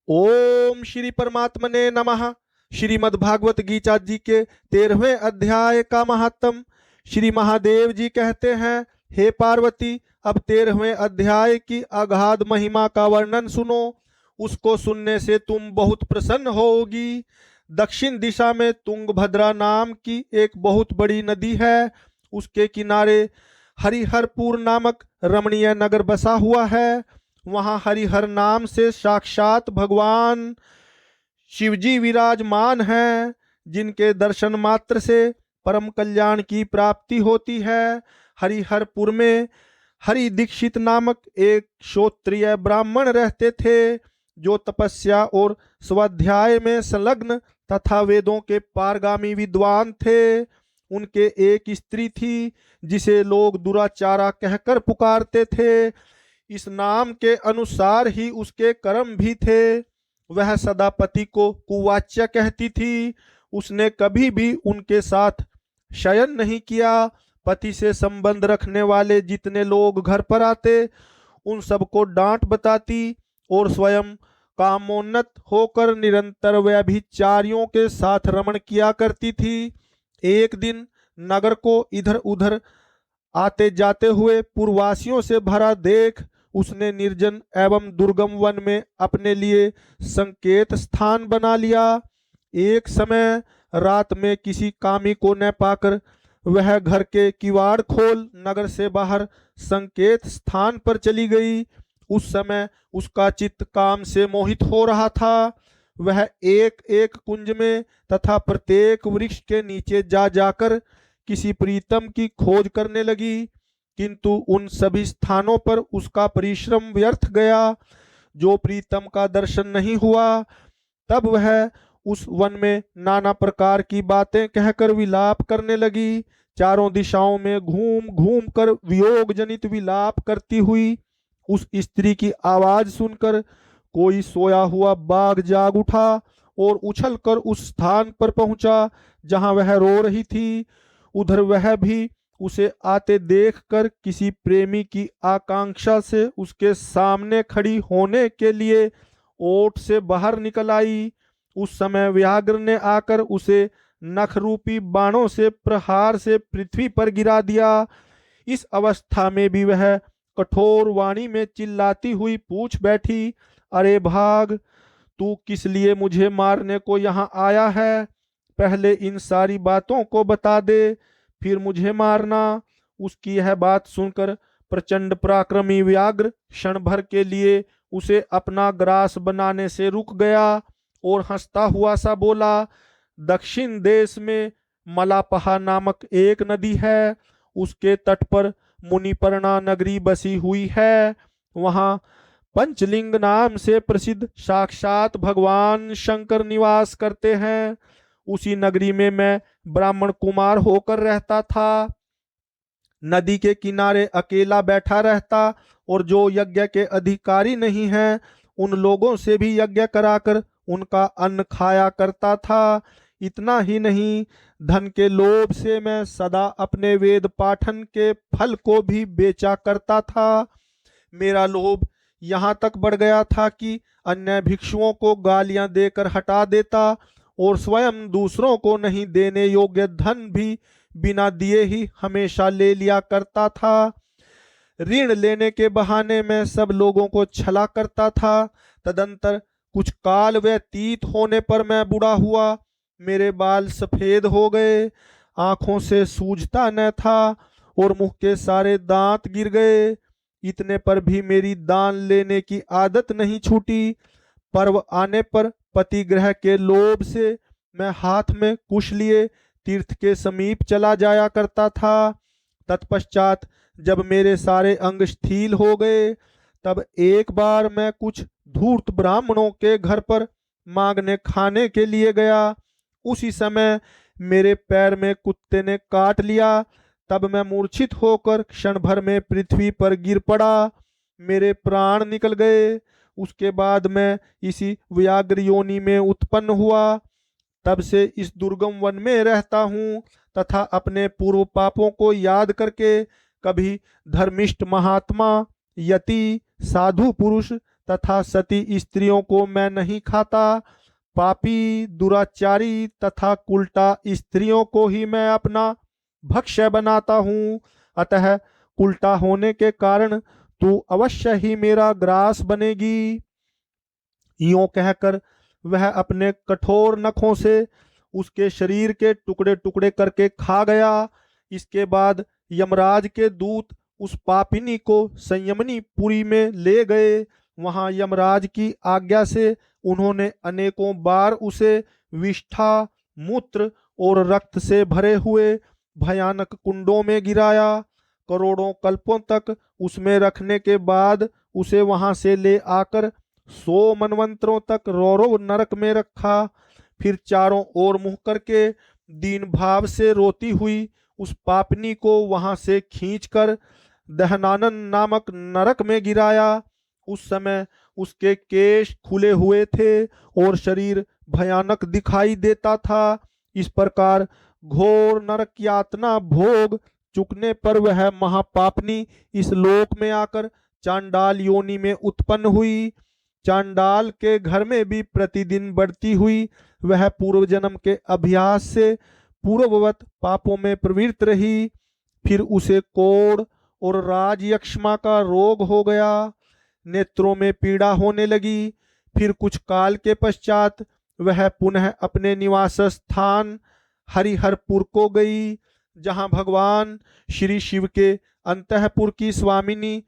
ओम श्री परमात्मने नमः। श्रीमद् भागवत गीता जी के 13वें अध्याय का महात्म। श्री महादेव जी कहते हैं, हे पार्वती, अब 13वें अध्याय की अगाध महिमा का वर्णन सुनो। उसको सुनने से तुम बहुत प्रसन्न होगी। दक्षिण दिशा में तुंगभद्रा नाम की एक बहुत बड़ी नदी है। उसके किनारे हरिहरपुर नामक रमणीय नगर बसा हुआ है। वहां हरिहर नाम से साक्षात भगवान शिवजी विराजमान हैं, जिनके दर्शन मात्र से परम कल्याण की प्राप्ति होती है। हरिहरपुर में हरि दीक्षित नामक एक क्षोत्रिय ब्राह्मण रहते थे, जो तपस्या और स्वाध्याय में संलग्न तथा वेदों के पारगामी विद्वान थे। उनके एक स्त्री थी, जिसे लोग दुराचारा कहकर पुकारते थे। इस नाम के अनुसार ही उसके कर्म भी थे। वह सदा पति को कुवाच्य कहती थी। उसने कभी भी उनके साथ शयन नहीं किया। पति से संबंध रखने वाले जितने लोग घर पर आते, उन सबको डांट बताती और स्वयं कामोन्नत होकर निरंतर व्यभिचारियों के साथ रमण किया करती थी। एक दिन नगर को इधर उधर आते जाते हुए पुरवासियों से भरा देख उसने निर्जन एवं दुर्गम वन में अपने लिए संकेत स्थान बना लिया। एक समय रात में किसी कामी को न पाकर वह घर के किवाड़ खोल नगर से बाहर संकेत स्थान पर चली गई। उस समय उसका चित्त काम से मोहित हो रहा था। वह एक एक कुंज में तथा प्रत्येक वृक्ष के नीचे जा जाकर किसी प्रीतम की खोज करने लगी, किंतु उन सभी स्थानों पर उसका परिश्रम व्यर्थ गया। जो प्रीतम का दर्शन नहीं हुआ, तब वह उस वन में नाना प्रकार की बातें कहकर विलाप करने लगी। चारों दिशाओं में घूम घूम कर वियोग जनित विलाप करती हुई उस स्त्री की आवाज सुनकर कोई सोया हुआ बाघ जाग उठा और उछलकर उस स्थान पर पहुंचा जहां वह रो रही थी। उधर वह भी उसे आते देखकर किसी प्रेमी की आकांक्षा से उसके सामने खड़ी होने के लिए ओट से बाहर निकल आई। उस समय व्याघ्र ने आकर उसे नख रूपी बाणों से प्रहार से पृथ्वी पर गिरा दिया। इस अवस्था में भी वह कठोर वाणी में चिल्लाती हुई पूछ बैठी, अरे भाग, तू किस लिए मुझे मारने को यहाँ आया है? पहले इन सारी बातों को बता दे, फिर मुझे मारना। उसकी यह बात सुनकर प्रचंड पराक्रमी व्याघ्र क्षण भर के लिए उसे अपना ग्रास बनाने से रुक गया और हंसता हुआ सा बोला, दक्षिण देश में मलापहा नामक एक नदी है। उसके तट पर मुनिपर्णा नगरी बसी हुई है। वहां पंचलिंग नाम से प्रसिद्ध साक्षात भगवान शंकर निवास करते हैं। उसी नगरी में मैं ब्राह्मण कुमार होकर रहता था। नदी के किनारे अकेला बैठा रहता और जो यज्ञ के अधिकारी नहीं हैं, उन लोगों से भी यज्ञ कराकर उनका अन्न खाया करता था। इतना ही नहीं, धन के लोभ से मैं सदा अपने वेद पाठन के फल को भी बेचा करता था। मेरा लोभ यहाँ तक बढ़ गया था कि अन्य भिक्षुओं को गालियां देकर हटा देता और स्वयं दूसरों को नहीं देने योग्य धन भी बिना दिए ही हमेशा ले लिया करता था। ऋण लेने के बहाने मैं सब लोगों को छला करता था। तदंतर कुछ काल व्यतीत होने पर मैं बूढ़ा हुआ। मेरे बाल सफेद हो गए, आंखों से सूझता न था और मुंह के सारे दांत गिर गए। इतने पर भी मेरी दान लेने की आदत नहीं छूटी। पर्व आने पर पति ग्रह के लोभ से मैं हाथ में कुश लिए तीर्थ के समीप चला जाया करता था। तत्पश्चात जब मेरे सारे अंग शिथिल हो गए, तब एक बार मैं कुछ धूर्त ब्राह्मणों के घर पर मांगने खाने के लिए गया। उसी समय मेरे पैर में कुत्ते ने काट लिया। तब मैं मूर्छित होकर क्षण भर में पृथ्वी पर गिर पड़ा। मेरे प्राण निकल गए। उसके बाद मैं इसी व्याघ्र योनि में उत्पन्न हुआ। तब से इस दुर्गम वन में रहता हूँ तथा अपने पूर्व पापों को याद करके कभी धर्मिष्ठ महात्मा, यति, साधु पुरुष तथा सती स्त्रियों को मैं नहीं खाता। पापी, दुराचारी तथा कुलटा स्त्रियों को ही मैं अपना भक्ष्य बनाता हूँ। अतः कुलटा होने के कारण तू अवश्य ही मेरा ग्रास बनेगी। यूं कहकर वह अपने कठोर नखों से उसके शरीर के टुकड़े टुकड़े करके खा गया। इसके बाद यमराज के दूत उस पापिनी को संयमनी पुरी में ले गए। वहां यमराज की आज्ञा से उन्होंने अनेकों बार उसे विष्ठा, मूत्र और रक्त से भरे हुए भयानक कुंडों में गिराया। करोड़ों कल्पों तक उसमें रखने के बाद उसे वहां से ले आकर 100 मनवंतरों तक रौरव नरक में रखा। फिर चारों ओर मुंह करके दीन भाव से रोती हुई उस पापनी को वहां से खींचकर दहनानन नामक नरक में गिराया। उस समय उसके केश खुले हुए थे और शरीर भयानक दिखाई देता था। इस प्रकार घोर नरक यातना भोग चुकने पर वह महापापनी इस लोक में आकर चांडाल योनि में उत्पन्न हुई। चांडाल के घर में भी प्रतिदिन बढ़ती हुई वह पूर्व जन्म के अभ्यास से पूर्ववत पापों में प्रवृत्त रही। फिर उसे कोढ़ और राजयक्ष्मा का रोग हो गया। नेत्रों में पीड़ा होने लगी। फिर कुछ काल के पश्चात वह पुनः अपने निवास स्थान हरिहरपुर को गई, जहां भगवान श्री शिव के अंतःपुर की स्वामिनी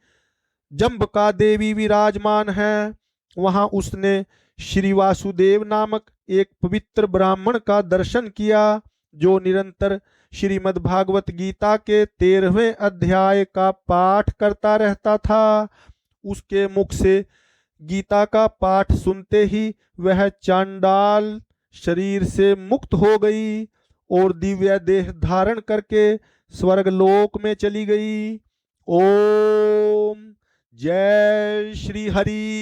जम्बका देवी विराजमान है। वहां उसने श्री वासुदेव नामक एक पवित्र ब्राह्मण का दर्शन किया, जो निरंतर श्रीमद् भागवत गीता के 13वें अध्याय का पाठ करता रहता था। उसके मुख से गीता का पाठ सुनते ही वह चांडाल शरीर से मुक्त हो गई और दिव्य देह धारण करके स्वर्गलोक में चली गई। ओम जय श्री हरि।